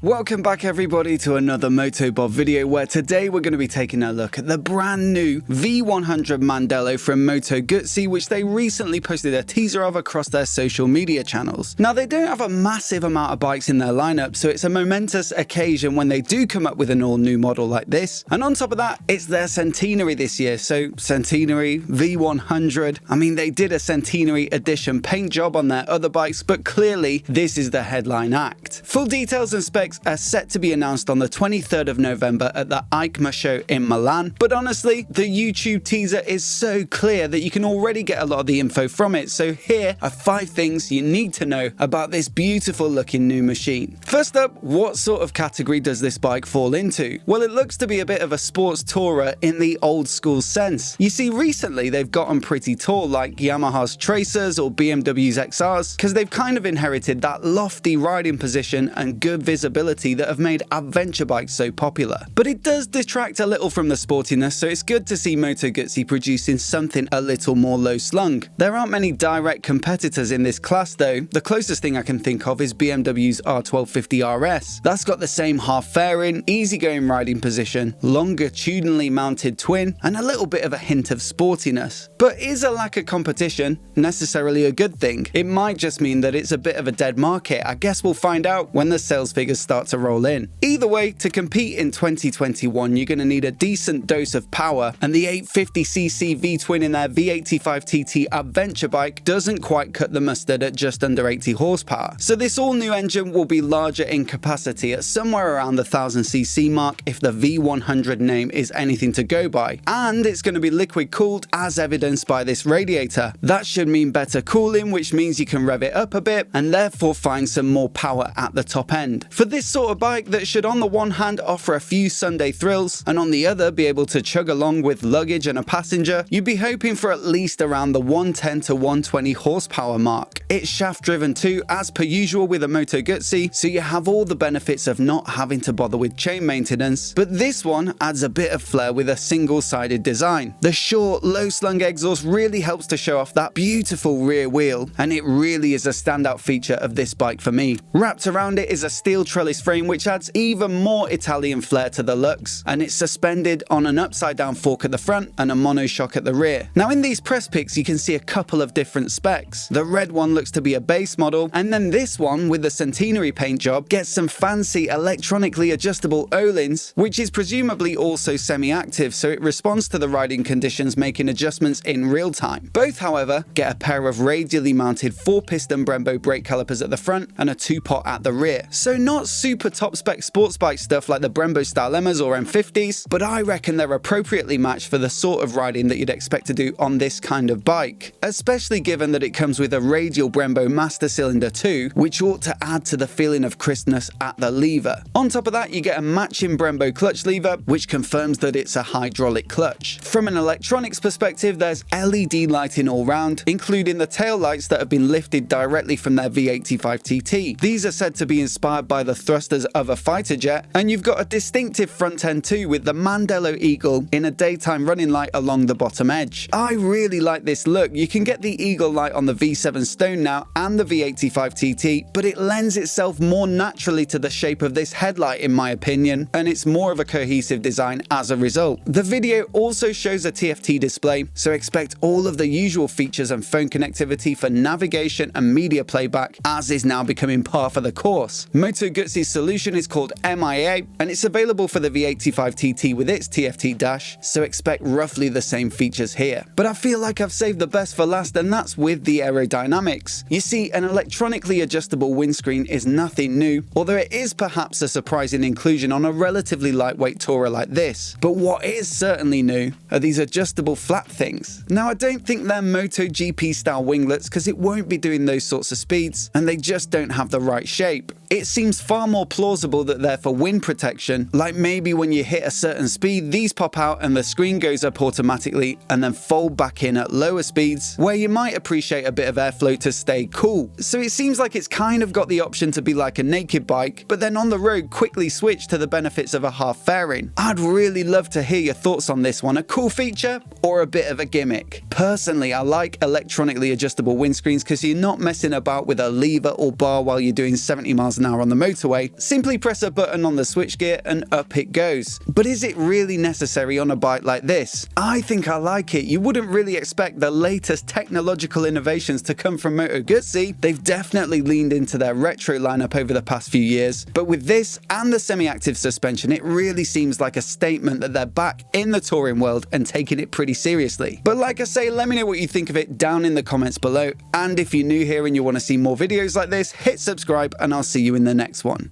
Welcome back everybody to another MOTOBOB video where today we're going to be taking a look at the brand new V100 Mandello from Moto Guzzi, which they recently posted a teaser of across their social media channels. Now they don't have a massive amount of bikes in their lineup, so it's a momentous occasion when they do come up with an all new model like this. And on top of that, it's their centenary this year, so centenary, V100. I mean, they did a centenary edition paint job on their other bikes, but clearly this is the headline act. Full details and specs are set to be announced on the 23rd of November at the EICMA show in Milan, but honestly, the YouTube teaser is so clear that you can already get a lot of the info from it, so here are 5 things you need to know about this beautiful looking new machine. First up, what sort of category does this bike fall into? Well, it looks to be a bit of a sports tourer in the old school sense. You see, recently they've gotten pretty tall like Yamaha's Tracers or BMW's XRs, because they've kind of inherited that lofty riding position and good visibility that have made adventure bikes so popular. But it does detract a little from the sportiness, so it's good to see Moto Guzzi producing something a little more low slung. There aren't many direct competitors in this class though. The closest thing I can think of is BMW's R1250 RS. That's got the same half fairing, easygoing riding position, longitudinally mounted twin, and a little bit of a hint of sportiness. But is a lack of competition necessarily a good thing? It might just mean that it's a bit of a dead market. I guess we'll find out when the sales figures start to roll in. Either way, to compete in 2021, you're going to need a decent dose of power, and the 850cc V-twin in their V85 TT adventure bike doesn't quite cut the mustard at just under 80 horsepower. So this all-new engine will be larger in capacity at somewhere around the 1000cc mark if the V100 name is anything to go by, and it's going to be liquid cooled as evidenced by this radiator. That should mean better cooling, which means you can rev it up a bit and therefore find some more power at the top end. For this sort of bike that should on the one hand offer a few Sunday thrills and on the other be able to chug along with luggage and a passenger, you'd be hoping for at least around the 110 to 120 horsepower mark. It's shaft driven too, as per usual with a Moto Guzzi, so you have all the benefits of not having to bother with chain maintenance, but this one adds a bit of flair with a single-sided design. The short, low-slung exhaust really helps to show off that beautiful rear wheel, and it really is a standout feature of this bike for me. Wrapped around it is a steel trellis frame which adds even more Italian flair to the looks, and it's suspended on an upside down fork at the front and a monoshock at the rear. Now in these press pics you can see a couple of different specs. The red one looks to be a base model, and then this one with the centenary paint job gets some fancy electronically adjustable O-lins, which is presumably also semi-active, so it responds to the riding conditions, making adjustments in real time. Both however get a pair of radially mounted 4-piston Brembo brake calipers at the front and a 2-pot at the rear. So not super top spec sports bike stuff like the Brembo style Emmas or M50s, but I reckon they're appropriately matched for the sort of riding that you'd expect to do on this kind of bike, especially given that it comes with a radial Brembo master cylinder too, which ought to add to the feeling of crispness at the lever. On top of that, you get a matching Brembo clutch lever, which confirms that it's a hydraulic clutch. From an electronics perspective, there's LED lighting all round, including the tail lights that have been lifted directly from their V85 TT. These are said to be inspired by the thrusters of a fighter jet, and you've got a distinctive front end too with the Mandello Eagle in a daytime running light along the bottom edge. I really like this look. You can get the Eagle light on the V7 Stone now and the V85 TT, but it lends itself more naturally to the shape of this headlight in my opinion, and it's more of a cohesive design as a result. The video also shows a TFT display, so expect all of the usual features and phone connectivity for navigation and media playback, as is now becoming par for the course. Moto Guzzi's solution is called MIA, and it's available for the V85 TT with its TFT dash, so expect roughly the same features here. But I feel like I've saved the best for last, and that's with the Aerodynamics. You see, an electronically adjustable windscreen is nothing new, although it is perhaps a surprising inclusion on a relatively lightweight tourer like this. But what is certainly new are these adjustable flap things. Now I don't think they're MotoGP style winglets, because it won't be doing those sorts of speeds, and they just don't have the right shape. It seems far more plausible that they're for wind protection, like maybe when you hit a certain speed, these pop out and the screen goes up automatically and then fold back in at lower speeds, where you might appreciate a bit of airflow to stay cool. So it seems like it's kind of got the option to be like a naked bike, but then on the road quickly switch to the benefits of a half fairing. I'd really love to hear your thoughts on this one. A cool feature or a bit of a gimmick? Personally, I like electronically adjustable windscreens because you're not messing about with a lever or bar while you're doing 70 miles an mph on the motorway, simply press a button on the switchgear and up it goes. But is it really necessary on a bike like this? I think I like it. You wouldn't really expect the latest technological innovations to come from Moto Guzzi. They've definitely leaned into their retro lineup over the past few years, but with this and the semi-active suspension, it really seems like a statement that they're back in the touring world and taking it pretty seriously. But like I say, let me know what you think of it down in the comments below, and if you're new here and you want to see more videos like this, hit subscribe and I'll see you in the next one.